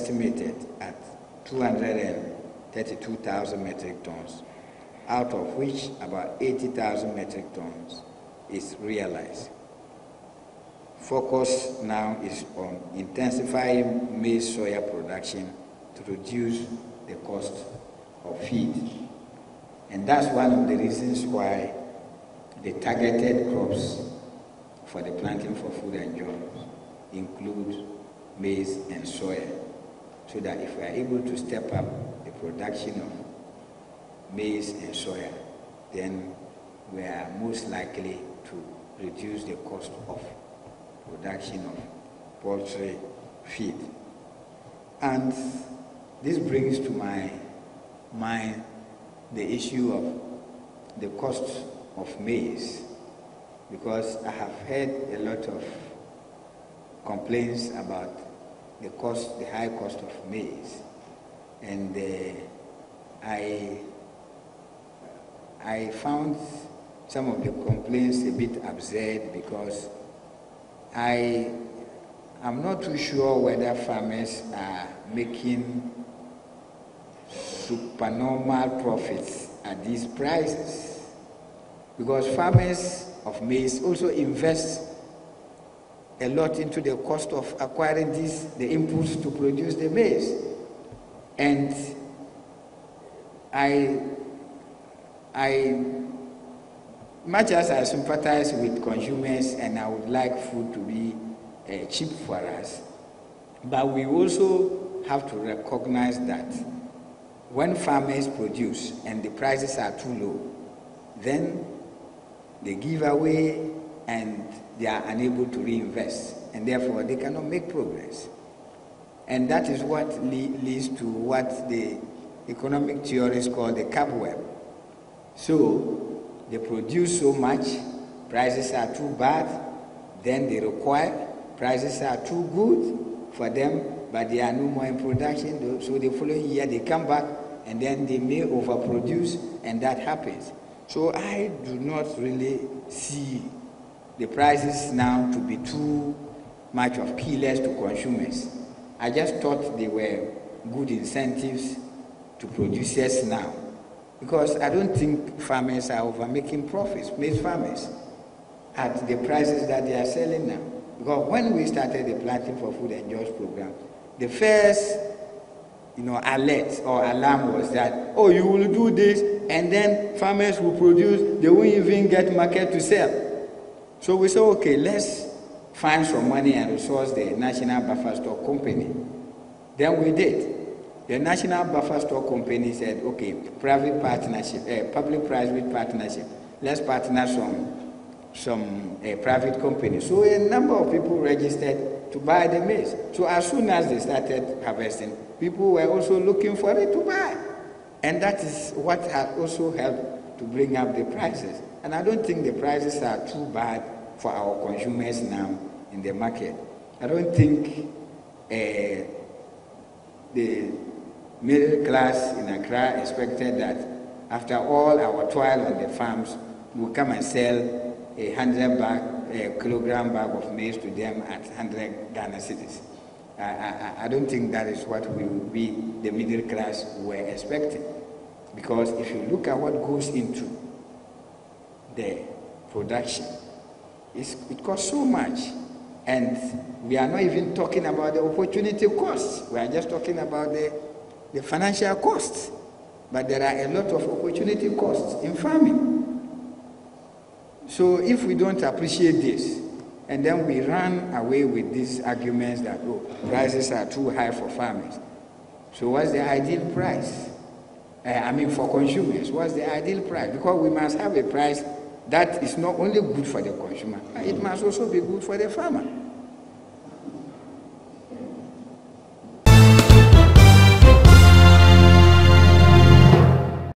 estimated at 232,000 metric tons, out of which about 80,000 metric tons is realized. Focus now is on intensifying maize soya production to reduce the cost of feed. And that's one of the reasons why the targeted crops for the planting for food and jobs include maize and soya, so that if we are able to step up the production of maize and soya, then we are most likely to reduce the cost of production of poultry feed. And this brings to my mind the issue of the cost of maize, because I have heard a lot of complaints about the high cost of maize, and I found some of the complaints a bit absurd, because I am not too sure whether farmers are making supernormal profits at these prices, because farmers of maize also invest a lot into the cost of acquiring the inputs to produce the maize. And much as I sympathize with consumers and I would like food to be cheap for us, but we also have to recognize that when farmers produce and the prices are too low, then they give away and they are unable to reinvest, and therefore they cannot make progress. And that is what leads to what the economic theorists call the cobweb. So they produce so much, prices are too bad, then they require, prices are too good for them, but they are no more in production, so the following year they come back and then they may overproduce, and that happens. So I do not really see the prices now to be too much of killers to consumers. I just thought they were good incentives to producers now, because I don't think farmers are over making profits, maize farmers, at the prices that they are selling now. Because when we started the Planting for Food and Jobs program, the first alert or alarm was that, oh, you will do this, and then farmers will produce, they won't even get market to sell. So we said, okay, let's find some money and resource the National Buffer Stock Company. Then we did. The National Buffer Stock Company said, okay, private partnership, public-private partnership, let's partner some private companies. So a number of people registered to buy the maize. So as soon as they started harvesting, people were also looking for it to buy. And that is what has also helped to bring up the prices. And I don't think the prices are too bad for our consumers now in the market. I don't think the middle class in Accra expected that after all our toil on the farms, we'll come and sell a kilogram bag of maize to them at 100 Ghana cedis. I don't think that is what we, the middle class, were expecting. Because if you look at what goes into the production, it costs so much. And we are not even talking about the opportunity costs. We are just talking about the financial costs. But there are a lot of opportunity costs in farming. So if we don't appreciate this, and then we run away with these arguments that, oh, prices are too high for farmers. So what's the ideal price? For consumers, what's the ideal price? Because we must have a price that is not only good for the consumer, but it must also be good for the farmer.